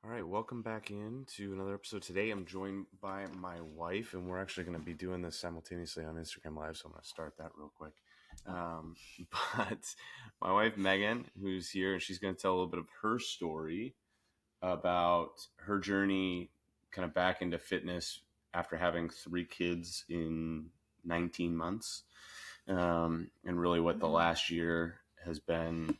All right, welcome back in to another episode. Today I'm joined by my wife, and we're actually going to be doing this simultaneously on Instagram Live, so I'm going to start that real quick. But my wife, Megan, who's here, and she's going to tell a little bit of her story about her journey kind of back into fitness after having 3 kids in 19 months, and really what the last year has been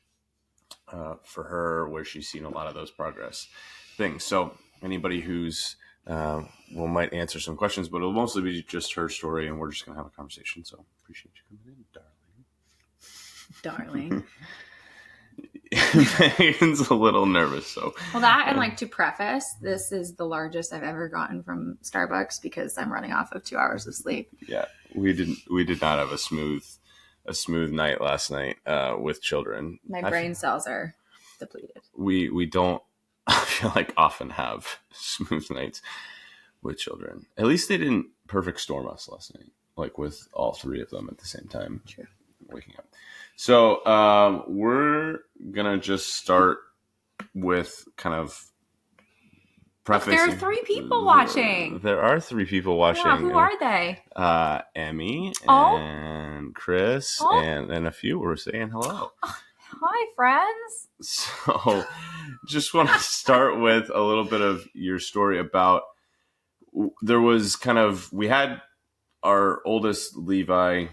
for her, where she's seen a lot of those progress things. So anybody who's might answer some questions, but it'll mostly be just her story, and we're just going to have a conversation. So appreciate you coming in, darling. Megan's a little nervous. So And like to preface, this is the largest I've ever gotten from Starbucks because I'm running off of 2 hours of sleep. Yeah, we did not have a smooth night last night with children. My brain cells are depleted. We don't, I feel like, often have smooth nights with children. At least they didn't perfect storm us last night, like with all 3 of them at the same time. True. Waking up. So we're gonna just start with kind of prefacing. There are 3 people watching. There are 3 people watching. Wow, who are they? Emmy and Chris and a few were saying hello. Hi, friends. So just want to start with a little bit of your story about, we had our oldest, Levi,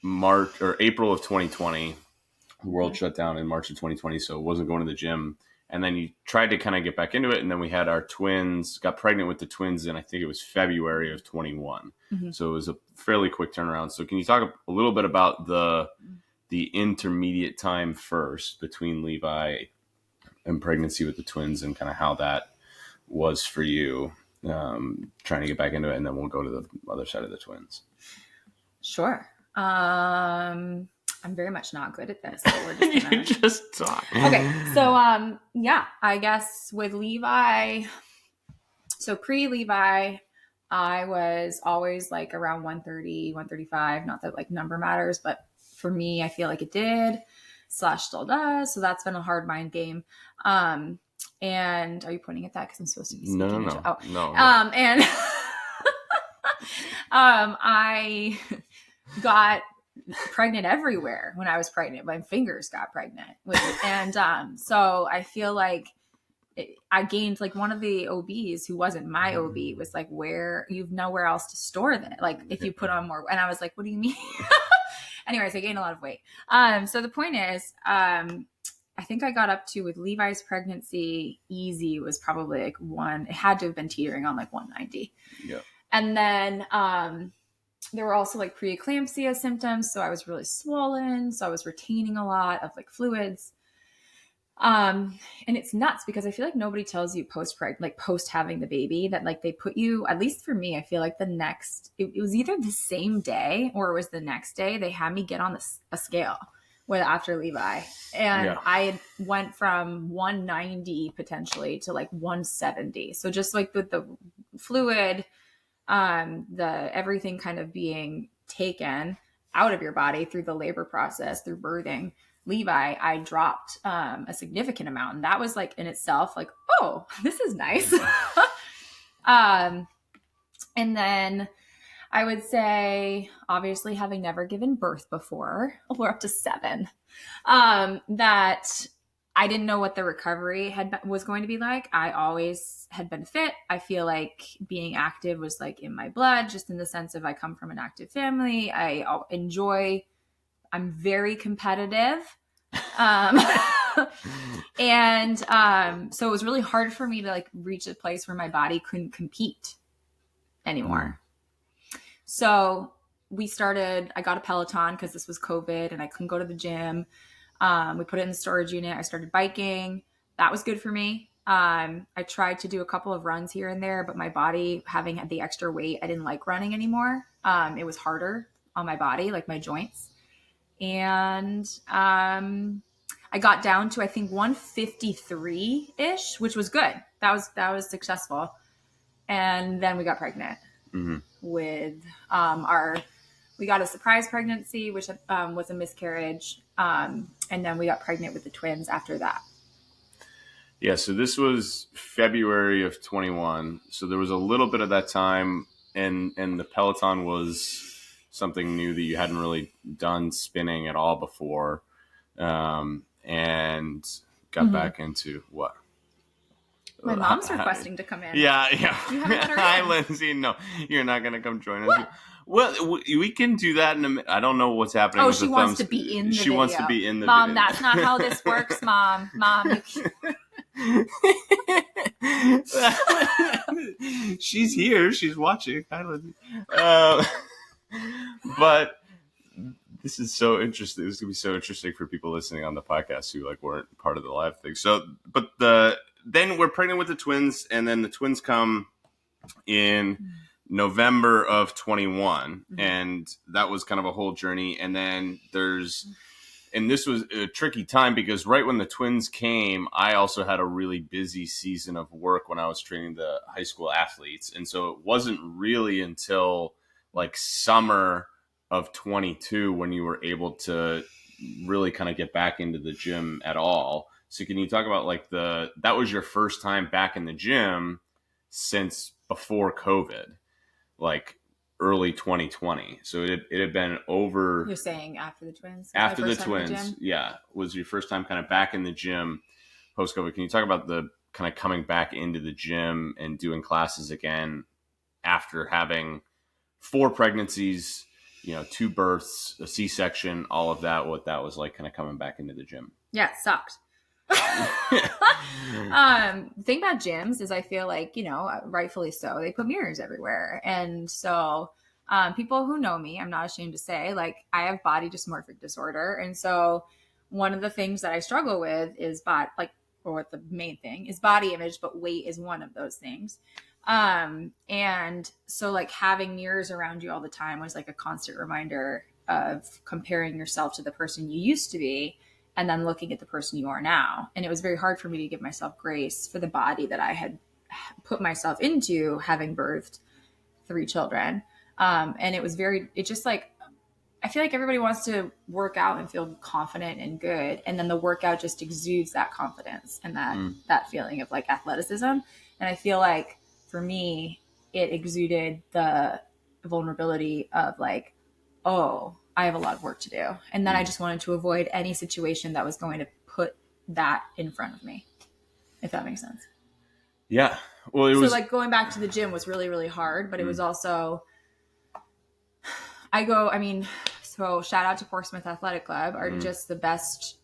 March or April of 2020. The world shut down in March of 2020, so it wasn't going to the gym. And then you tried to kind of get back into it, and then we had our twins, got pregnant with the twins in, I think it was February of 21. Mm-hmm. So it was a fairly quick turnaround. So can you talk a little bit about the intermediate time first between Levi and pregnancy with the twins, and kind of how that was for you, trying to get back into it, and then we'll go to the other side of the twins. Sure. I'm very much not good at this. So we're just gonna... You just talk. Okay. So, I guess with Levi, so pre-Levi, I was always like around 130, 135. Not that like number matters, but for me, I feel like it did / still does. So that's been a hard mind game. And are you pointing at that? Cause I'm supposed to be speaking. No. And, I got pregnant everywhere when I was pregnant. My fingers got pregnant. So I feel like I gained, like, one of the OBs who wasn't my OB was like, where you've nowhere else to store that. Like if you put on more, and I was like, what do you mean? Anyways, I gained a lot of weight. So the point is, I think I got up to, with Levi's pregnancy, easy was probably like it had to have been teetering on like 190. Yeah. And then, there were also like preeclampsia symptoms. So I was really swollen. So I was retaining a lot of like fluids. And it's nuts because I feel like nobody tells you post having the baby that like they put you, at least for me, I feel like it was either the same day or it was the next day. They had me get on a scale after Levi. And I went from 190 potentially to like 170. So just like with the fluid, the everything kind of being taken out of your body through the labor process, through birthing Levi, I dropped a significant amount. And that was like in itself like, oh, this is nice. And then I would say, obviously having never given birth before, we're up to 7, that I didn't know what the recovery was going to be like. I always had been fit. I feel like being active was like in my blood, just in the sense of I come from an active family. I'm very competitive. So it was really hard for me to like reach a place where my body couldn't compete anymore. So I got a Peloton because this was COVID and I couldn't go to the gym. We put it in the storage unit. I started biking. That was good for me. I tried to do a couple of runs here and there, but my body, having had the extra weight, I didn't like running anymore. It was harder on my body, like my joints. And I got down to, I think, 153-ish, which was good. That was successful. And then we got pregnant with we got a surprise pregnancy, which was a miscarriage. And then we got pregnant with the twins after that. Yeah, so this was February of 21. So there was a little bit of that time, and the Peloton was something new that you hadn't really done spinning at all before, and got back into what? My mom's requesting to come in. Yeah. You haven't let her Hi, in. Lindsay. No, you're not going to come join us. What? Well, we can do that in a minute. I don't know what's happening. Oh, with she the wants thumbs. to be in the She video. wants to be in the Mom, video. that's not how this works, Mom. Mom, She's here. She's watching. Hi, Lindsay. But this is so interesting. This is gonna be so interesting for people listening on the podcast who like weren't part of the live thing. So, but then we're pregnant with the twins, and then the twins come in November of 21, and that was kind of a whole journey. And then and this was a tricky time because right when the twins came, I also had a really busy season of work when I was training the high school athletes. And so it wasn't really until like summer of 22 when you were able to really kind of get back into the gym at all. So can you talk about like that was your first time back in the gym since before COVID, like early 2020. So it had been over. You're saying after the twins? After the twins, yeah, was your first time kind of back in the gym post COVID. Can you talk about the kind of coming back into the gym and doing classes again after having 4 pregnancies, 2 births, a C-section, all of that, what that was like kind of coming back into the gym? Yeah, it sucked. The thing about gyms is I feel like, rightfully so, they put mirrors everywhere. And so people who know me, I'm not ashamed to say, like, I have body dysmorphic disorder. And so one of the things that I struggle with is what the main thing is body image, but weight is one of those things. And so like having mirrors around you all the time was like a constant reminder of comparing yourself to the person you used to be and then looking at the person you are now. And it was very hard for me to give myself grace for the body that I had put myself into having birthed 3 children. And it just like, I feel like everybody wants to work out and feel confident and good. And then the workout just exudes that confidence and that feeling of like athleticism. And I feel like for me, it exuded the vulnerability of like, oh, I have a lot of work to do. And then I just wanted to avoid any situation that was going to put that in front of me, if that makes sense. Yeah. Well, so like going back to the gym was really, really hard, but it was also, so shout out to Portsmouth Athletic Club are just the best,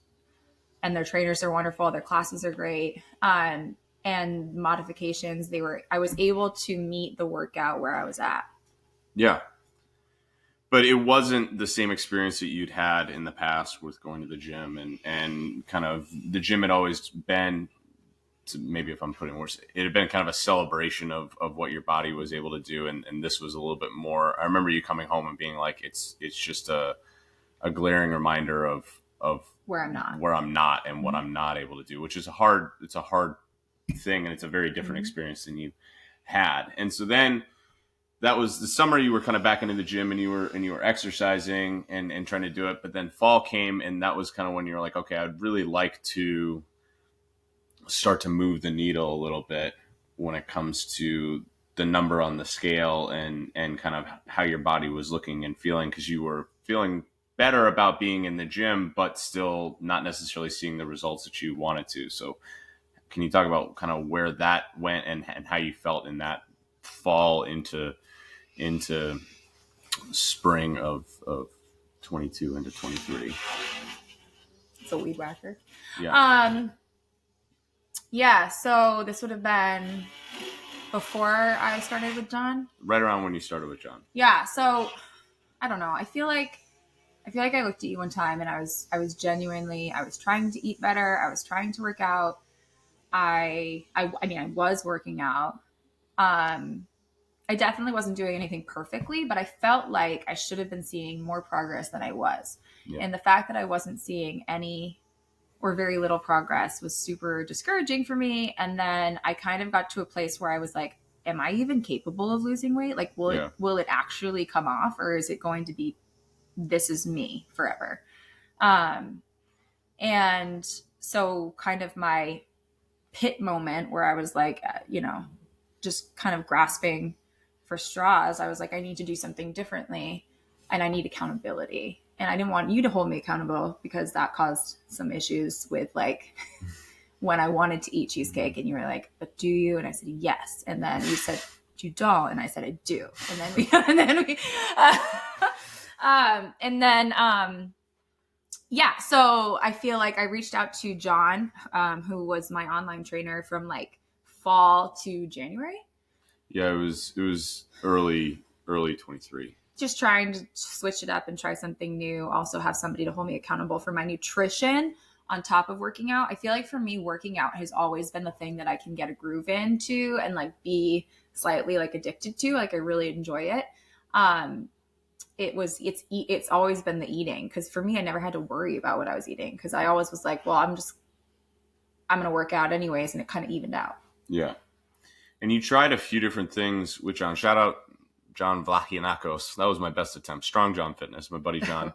and their trainers are wonderful. Their classes are great. And modifications, I was able to meet the workout where I was at. Yeah. But it wasn't the same experience that you'd had in the past with going to the gym and kind of the gym had always been, maybe if I'm putting words, it had been kind of a celebration of what your body was able to do. And this was a little bit more, I remember you coming home and being like, it's just a glaring reminder of where I'm not and what I'm not able to do, which is a hard thing. And it's a very different experience than you had. And so then that was the summer you were kind of back into the gym and you were exercising and trying to do it. But then fall came and that was kind of when you were like, okay, I'd really like to start to move the needle a little bit when it comes to the number on the scale and kind of how your body was looking and feeling, because you were feeling better about being in the gym, but still not necessarily seeing the results that you wanted to. So can you talk about kind of where that went and how you felt in that fall into spring of 22 into 23? It's a weed whacker. Yeah. Yeah. So this would have been before I started with John. Right around when you started with John. Yeah. So I don't know. I feel like I looked at you one time and I was trying to eat better. I was trying to work out. I was working out. I definitely wasn't doing anything perfectly, but I felt like I should have been seeing more progress than I was. Yeah. And the fact that I wasn't seeing any or very little progress was super discouraging for me. And then I kind of got to a place where I was like, am I even capable of losing weight? Like, will it actually come off, or is it going to be, this is me forever? And so kind of my pit moment where I was like, just kind of grasping for straws. I was like, I need to do something differently and I need accountability. And I didn't want you to hold me accountable because that caused some issues with like when I wanted to eat cheesecake and you were like, but do you? And I said, yes. And then you said, you don't. And I said, I do. And then yeah. So I feel like I reached out to John, who was my online trainer from like fall to January. Yeah, it was early 23. Just trying to switch it up and try something new. Also have somebody to hold me accountable for my nutrition on top of working out. I feel like for me, working out has always been the thing that I can get a groove into and like be slightly like addicted to. Like I really enjoy it. It's always been the eating, because for me, I never had to worry about what I was eating because I always was like, well, I'm going to work out anyways, and it kind of evened out. Yeah. And you tried a few different things with John. Shout out John Vlachianakos. That was my best attempt. Strong John Fitness. My buddy John,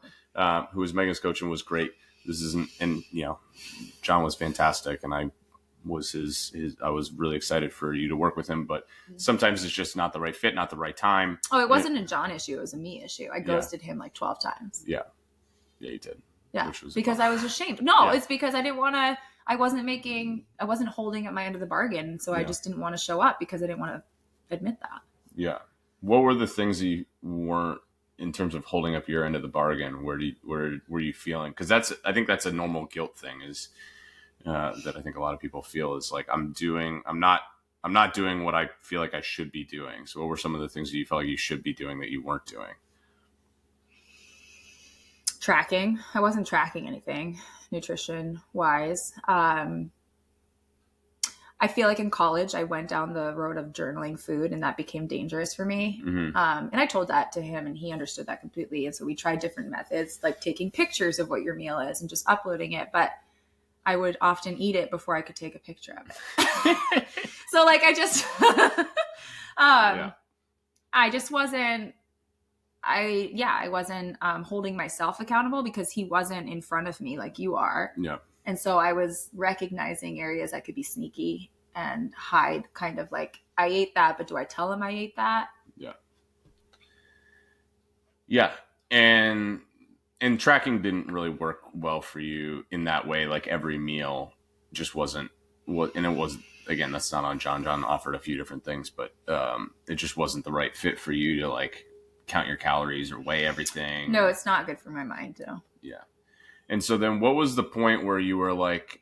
who was Megan's coach and was great. John was fantastic, and I was I was really excited for you to work with him, but sometimes it's just not the right fit, not the right time. Oh, it wasn't a John issue. It was a me issue. I ghosted him like 12 times. Yeah. Yeah, you did. Yeah. Because I was ashamed. No, it's because I didn't want to, I wasn't holding at my end of the bargain. So I just didn't want to show up because I didn't want to admit that. Yeah. What were the things that you weren't, in terms of holding up your end of the bargain? Where were you feeling? Because I think that's a normal guilt thing is that I think a lot of people feel is like, I'm not doing what I feel like I should be doing. So what were some of the things that you felt like you should be doing that you weren't doing? Tracking. I wasn't tracking anything nutrition wise. I feel like in college, I went down the road of journaling food, and that became dangerous for me. Mm-hmm. And I told that to him, and he understood that completely. And so we tried different methods, like taking pictures of what your meal is and just uploading it. But I would often eat it before I could take a picture of it. So like, I just wasn't, I wasn't holding myself accountable because he wasn't in front of me like you are. Yeah. And so I was recognizing areas I could be sneaky and hide, kind of like, I ate that, but do I tell him I ate that? Yeah. Yeah. And tracking didn't really work well for you in that way. Like every meal just wasn't what, and it was, again, that's not on John. John offered a few different things, but it just wasn't the right fit for you to like count your calories or weigh everything. No, it's not good for my mind too. Yeah. And so then what was the point where you were like,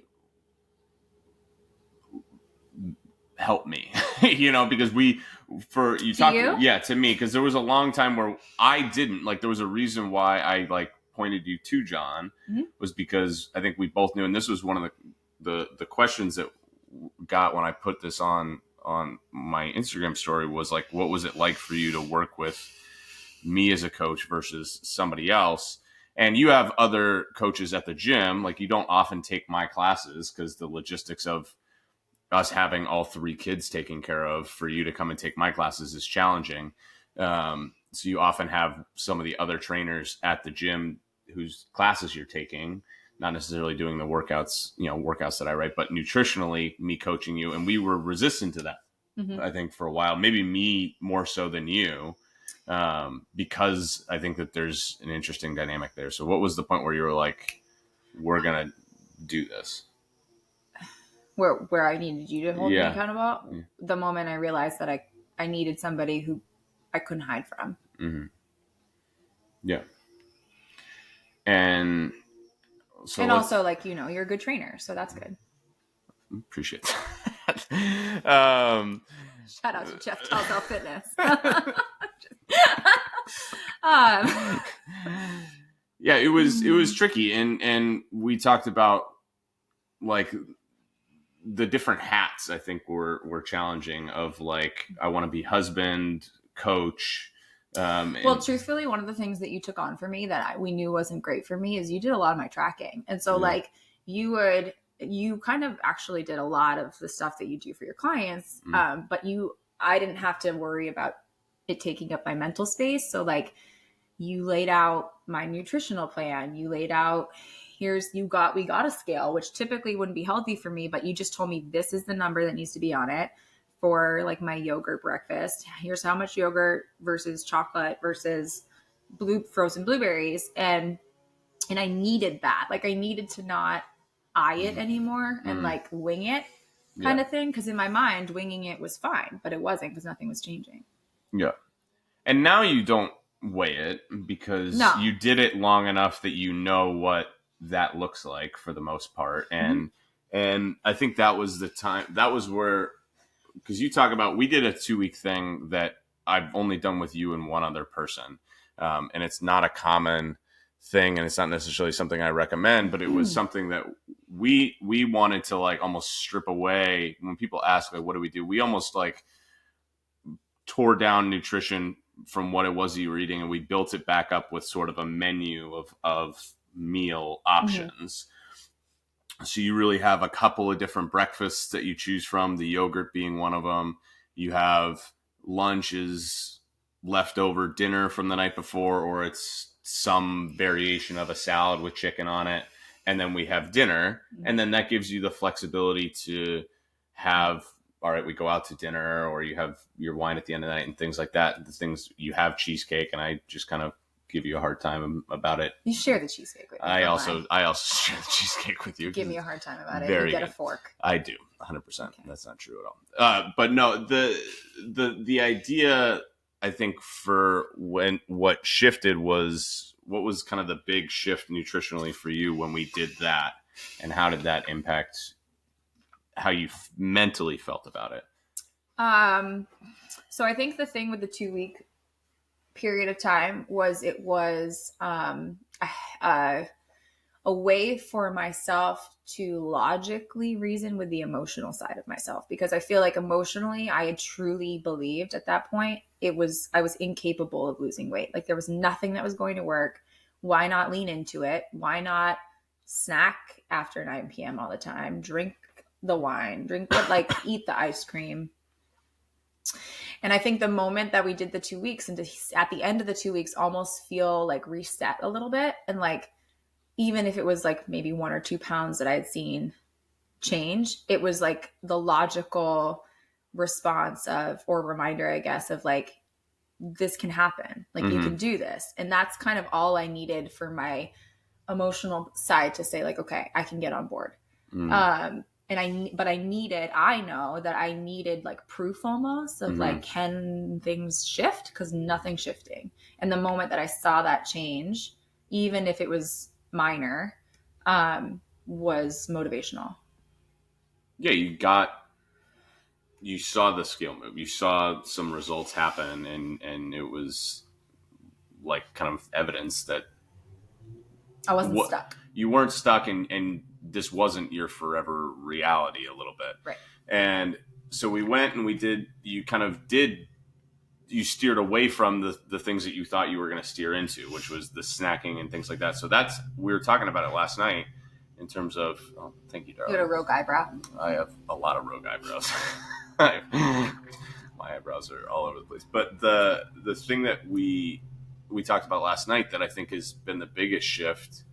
help me, because to me, because there was a long time where I didn't like, there was a reason why I like pointed you to John was because I think we both knew, and this was one of the questions that got when I put this on my Instagram story was like, what was it like for you to work with me as a coach versus somebody else? And you have other coaches at the gym. Like you don't often take my classes because the logistics of us having all 3 kids taken care of for you to come and take my classes is challenging. So you often have some of the other trainers at the gym whose classes you're taking, not necessarily doing the workouts that I write, but nutritionally me coaching you. And we were resistant to that, I think, for a while, maybe me more so than you. Because I think that there's an interesting dynamic there. So what was the point where you were like, we're going to do this? Where I needed you to hold me accountable? Yeah. The moment I realized that I needed somebody who I couldn't hide from. Mm-hmm. Yeah. And so also like, you're a good trainer, so that's good. Appreciate that. Shout out to Jeff Talzell Fitness. Yeah, it was tricky, and we talked about like the different hats. I think were challenging. Of like, I want to be husband, coach. Well, truthfully, one of the things that you took on for me that we knew wasn't great for me is you did a lot of my tracking, and so like you kind of actually did a lot of the stuff that you do for your clients, but I didn't have to worry about it taking up my mental space. So like you laid out my nutritional plan, you laid out, we got a scale, which typically wouldn't be healthy for me, but you just told me this is the number that needs to be on it for like my yogurt breakfast. Here's how much yogurt versus chocolate versus frozen blueberries. And I needed that. Like I needed to not eye it anymore and like wing it kind of thing. Cause in my mind, winging it was fine, but it wasn't because nothing was changing. Yeah. And now you don't weigh it because you did it long enough that you know what that looks like for the most part. And I think that was the time, that was where, because you talk about, we did a 2-week thing that I've only done with you and one other person. And it's not a common thing and it's not necessarily something I recommend, but it was something that we wanted to like almost strip away. When people ask like, what do? We almost like tore down nutrition from what it was that you were eating, and we built it back up with sort of a menu of meal options. So you really have a couple of different breakfasts that you choose from, the yogurt being one of them. You have lunches, leftover dinner from the night before, or it's some variation of a salad with chicken on it. And then we have dinner. And then that gives you the flexibility to have, all right, we go out to dinner, or you have your wine at the end of the night and things like that. The things you have cheesecake, and I just kind of give you a hard time about it. You share the cheesecake with me. I also share the cheesecake with you. Give me a hard time about it. You get a fork. I do, 100%. Okay. That's not true at all. But no, the idea, I think, for what shifted was, what was kind of the big shift nutritionally for you when we did that, and how did that impact how you mentally felt about it? So I think the thing with the 2-week period of time was it was a way for myself to logically reason with the emotional side of myself, because I feel like emotionally I had truly believed at that point I was incapable of losing weight. Like there was nothing that was going to work. Why not lean into it? Why not snack after 9 p.m. all the time? Drink the wine, eat the ice cream. And I think the moment that we did the 2 weeks, and at the end of the 2 weeks, almost feel like reset a little bit. And like, even if it was like maybe 1 or 2 pounds that I had seen change, it was like the logical response or reminder, I guess, of like, this can happen. Like you can do this. And that's kind of all I needed for my emotional side to say like, okay, I can get on board. I know that I needed like proof almost of like, can things shift? Because nothing's shifting. And the moment that I saw that change, even if it was minor, was motivational. Yeah, you saw the scale move. You saw some results happen, and it was like kind of evidence that I wasn't stuck. You weren't stuck, and this wasn't your forever reality a little bit. Right. And so we went and you steered away from the things that you thought you were going to steer into, which was the snacking and things like that. So we were talking about it last night in terms of, thank you, darling. You had a rogue eyebrow? I have a lot of rogue eyebrows. My eyebrows are all over the place. But the thing that we talked about last night that I think has been the biggest shift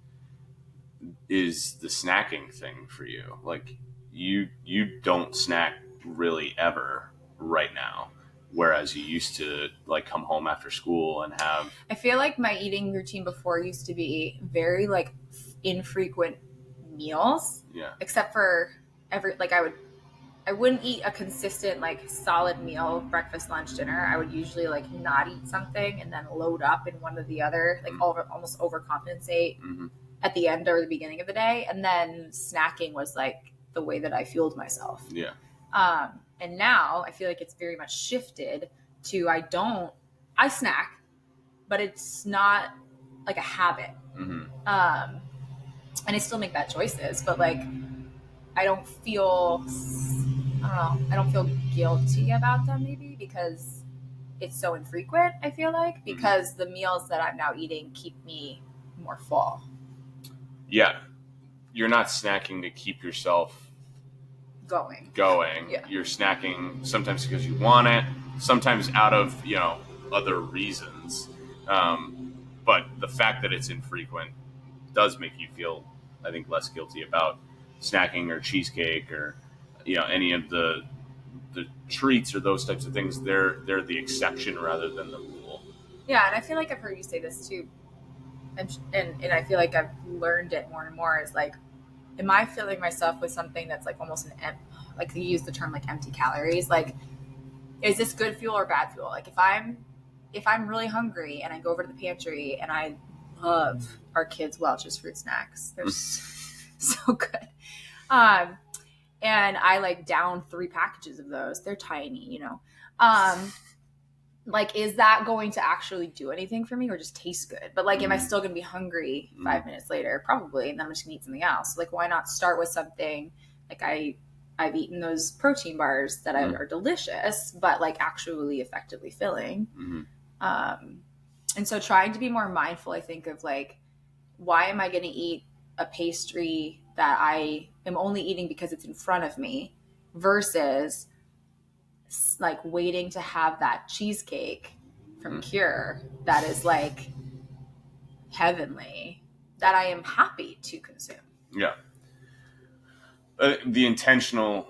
is the snacking thing for you. Like you don't snack really ever right now, whereas you used to like come home after school and have. I feel like my eating routine before used to be very like infrequent meals. Yeah. Except for I wouldn't eat a consistent like solid meal, breakfast, lunch, dinner. I would usually like not eat something and then load up in one or the other, like almost overcompensate at the end or the beginning of the day. And then snacking was like the way that I fueled myself. Yeah. And now I feel like it's very much shifted to I snack, but it's not like a habit. And I still make bad choices, but like I don't feel guilty about them, maybe because it's so infrequent, I feel like, because the meals that I'm now eating keep me more full. Yeah. You're not snacking to keep yourself going. Yeah. You're snacking sometimes because you want it, sometimes out of, other reasons. But the fact that it's infrequent does make you feel I think, less guilty about snacking or cheesecake or, any of the treats or those types of things. They're the exception rather than the rule. Yeah, and I feel like I've heard you say this too, and I feel like I've learned it more and more. Is like, am I filling myself with something that's like almost like you use the term like empty calories? Like, is this good fuel or bad fuel? Like, if I'm really hungry and I go over to the pantry and I love our kids' Welch's fruit snacks, they're so good. And I like down 3 packages of those. They're tiny, like, is that going to actually do anything for me or just taste good? But like, am I still going to be hungry 5 minutes later? Probably. And then I'm just going to eat something else. Like, why not start with something like I've eaten those protein bars that are delicious, but like actually effectively filling. And so trying to be more mindful, I think, of like, why am I going to eat a pastry that I am only eating because it's in front of me versus like waiting to have that cheesecake from Cure that is like heavenly, that I am happy to consume. Yeah. The intentional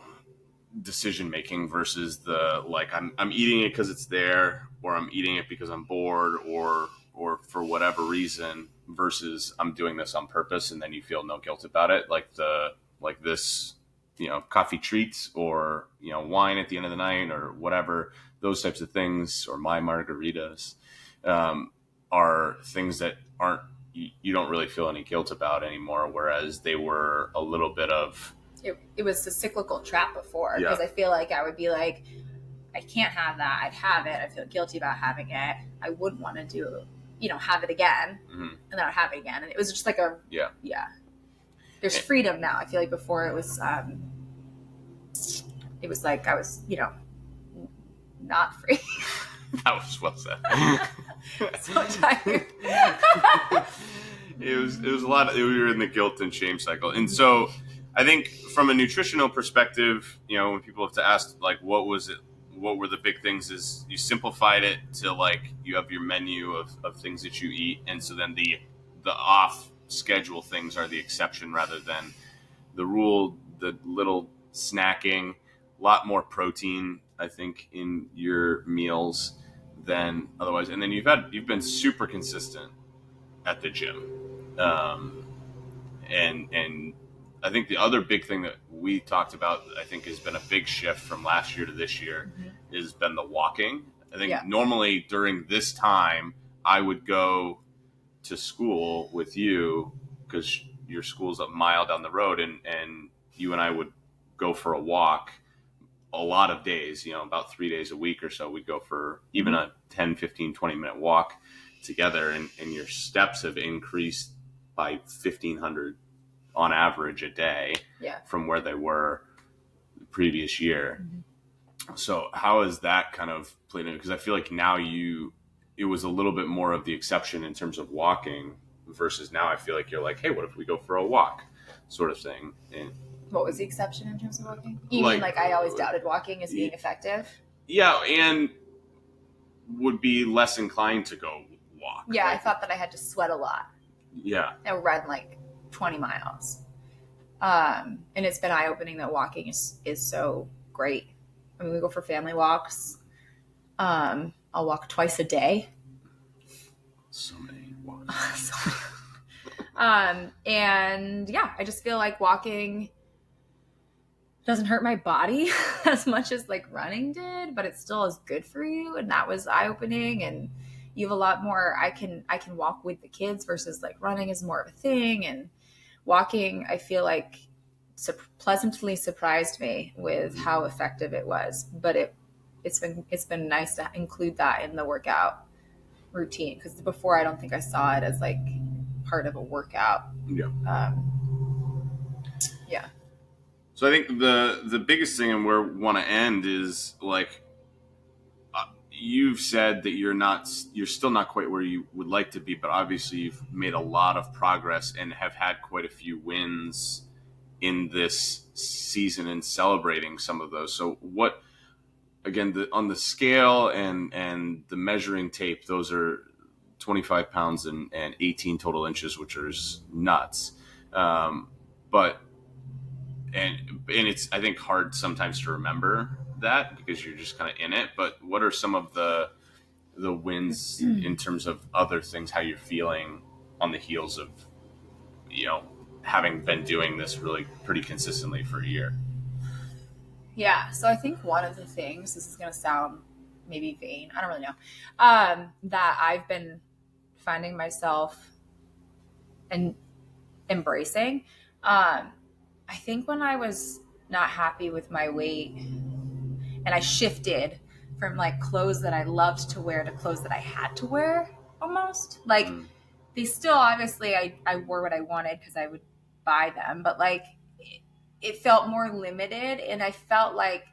decision making versus the like I'm eating it because it's there, or I'm eating it because I'm bored, or for whatever reason, versus I'm doing this on purpose, and then you feel no guilt about it, like this coffee treats or wine at the end of the night or whatever, those types of things, or my margaritas, are things that aren't, you don't really feel any guilt about anymore, whereas they were a little bit of it was a cyclical trap before, because I feel like I would be like, I can't have that. I'd have it. I feel guilty about having it. I wouldn't want to have it again, and then I'd have it again. And it was just like there's freedom now. I feel like before it was like I was, not free. That was well said. So tired. It was a lot. We were in the guilt and shame cycle, and so I think from a nutritional perspective, when people have to ask like, what were the big things, is you simplified it to like, you have your menu of things that you eat, and so then the off schedule things are the exception rather than the rule. The little snacking, a lot more protein, I think, in your meals than otherwise, and then you've been super consistent at the gym, and I think the other big thing that we talked about, I think, has been a big shift from last year to this year, has been the walking. I think normally during this time, I would go to school with you because your school's a mile down the road, and you and I would go for a walk a lot of days, about 3 days a week or so. We'd go for even a 10, 15, 20-minute walk together, and your steps have increased by 1,500 on average a day from where they were the previous year. So how has that kind of played in? Because I feel like now it was a little bit more of the exception in terms of walking, versus now I feel like you're like, hey, what if we go for a walk, sort of thing. And what was the exception in terms of walking? You mean like I always doubted walking as being effective? Yeah, and would be less inclined to go walk. Yeah, I thought that I had to sweat a lot. Yeah. I run like 20 miles. And it's been eye-opening that walking is so great. I mean, we go for family walks. I'll walk twice a day. So many walks. And yeah, I just feel like walking doesn't hurt my body as much as like running did, but it still is good for you. And that was eye-opening. And you have a lot more, I can walk with the kids versus like running is more of a thing. And walking, I feel like pleasantly surprised me with how effective it was. But it's been nice to include that in the workout routine, because before I don't think I saw it as like part of a workout. Yeah. So I think the biggest thing, and where we want to end, is like, you've said that you're still not quite where you would like to be, but obviously you've made a lot of progress and have had quite a few wins in this season and celebrating some of those. So what, again, on the scale and the measuring tape, those are 25 pounds and 18 total inches, which is nuts. But it's, I think, hard sometimes to remember that because you're just kind of in it. But what are some of the wins in terms of other things, how you're feeling on the heels of, having been doing this really pretty consistently for a year? Yeah. So I think one of the things, this is going to sound maybe vain, I don't really know, that I've been finding myself and embracing. I think when I was not happy with my weight and I shifted from like clothes that I loved to wear to clothes that I had to wear almost. Like they still, obviously I wore what I wanted because I would buy them, but like it felt more limited and I felt like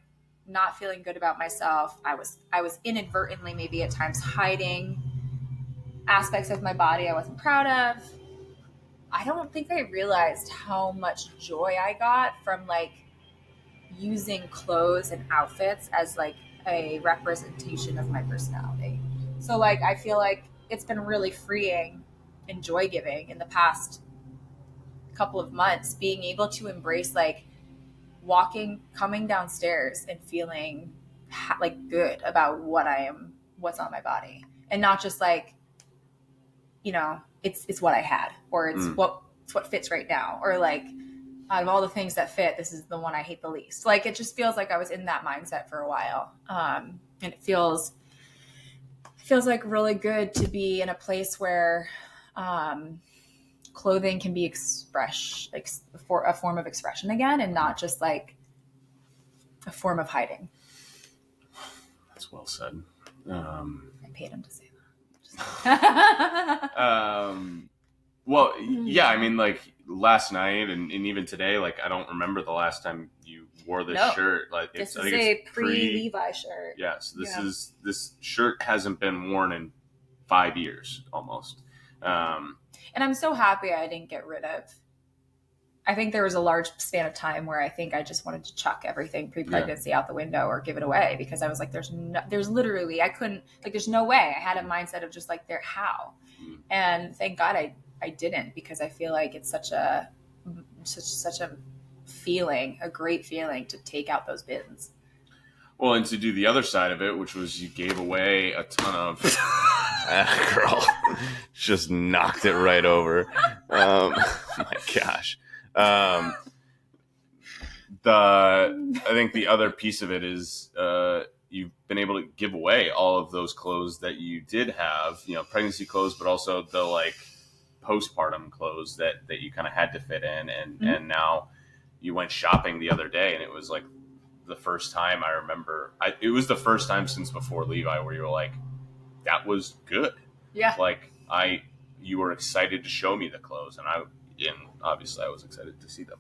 not feeling good about myself. I was inadvertently maybe at times hiding aspects of my body I wasn't proud of. I don't think I realized how much joy I got from like using clothes and outfits as like a representation of my personality. So like I feel like it's been really freeing and joy giving in the past couple of months being able to embrace like coming downstairs and feeling like good about what's on my body and not just like, it's what I had or it's what fits right now or like out of all the things that fit, this is the one I hate the least. Like it just feels like I was in that mindset for a while. And it feels like really good to be in a place where clothing can be like for a form of expression again and not just like a form of hiding. That's well said. I paid him to say that. Well, yeah, I mean, like last night and even today, like I don't remember the last time you wore this shirt. Like this is a pre-Levi shirt. Yeah, so this shirt hasn't been worn in 5 years almost. And I'm so happy I didn't get rid of. I think there was a large span of time where I think I just wanted to chuck everything pre-pregnancy out the window or give it away because I was like, there's literally, I couldn't, like, there's no way. I had a mindset of just like, how? And thank God I didn't because I feel like it's such a feeling, a great feeling to take out those bins. Well, and to do the other side of it, which was you gave away a ton of... girl, just knocked it right over. My gosh. I think the other piece of it is you've been able to give away all of those clothes that you did have, pregnancy clothes, but also the like postpartum clothes that you kind of had to fit in. And now you went shopping the other day and it was like the first time I remember, it was the first time since before Levi where you were like, that was good. Yeah. Like you were excited to show me the clothes and obviously I was excited to see them.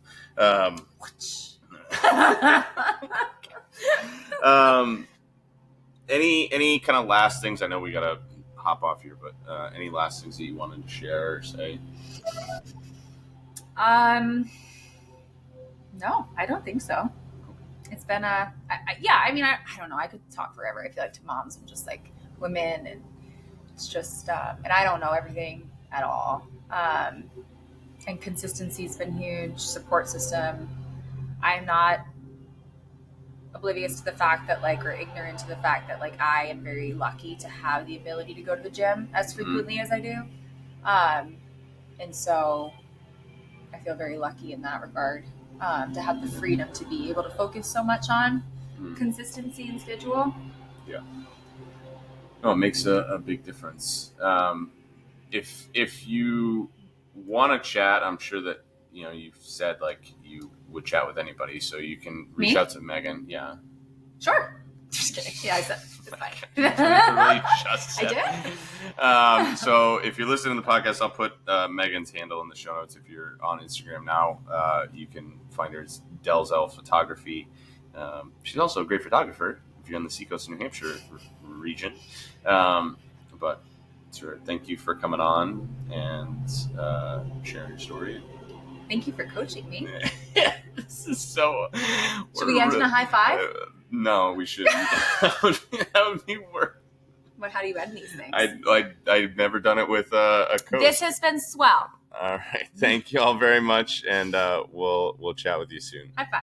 Any kind of last things? I know we gotta hop off here, but any last things that you wanted to share or say? No, I don't think so. It's been I don't know. I could talk forever. I feel like to moms and just like women, and it's just and I don't know everything at all. And consistency's been huge. Support system. I'm not oblivious to the fact that like, or ignorant to the fact that like I am very lucky to have the ability to go to the gym as frequently as I do. And so I feel very lucky in that regard, to have the freedom to be able to focus so much on consistency and schedule. Yeah. Oh, it makes a big difference. If you want to chat, I'm sure that, you've said like you would chat with anybody, so you can reach out to Megan. Yeah. Sure. Just kidding. Yeah, I said it's fine. Really just said. I did. So if you're listening to the podcast, I'll put Megan's handle in the show notes. If you're on Instagram now, you can find her as Delzell Photography. She's also a great photographer if you're in the Seacoast, New Hampshire region. But sure, thank you for coming on and sharing your story. Thank you for coaching me. This is so... Should we end in a high five? No, we shouldn't. That would be worse. But how do you end these things? I've never done it with a coach. This has been swell. All right. Thank you all very much, and we'll chat with you soon. High five.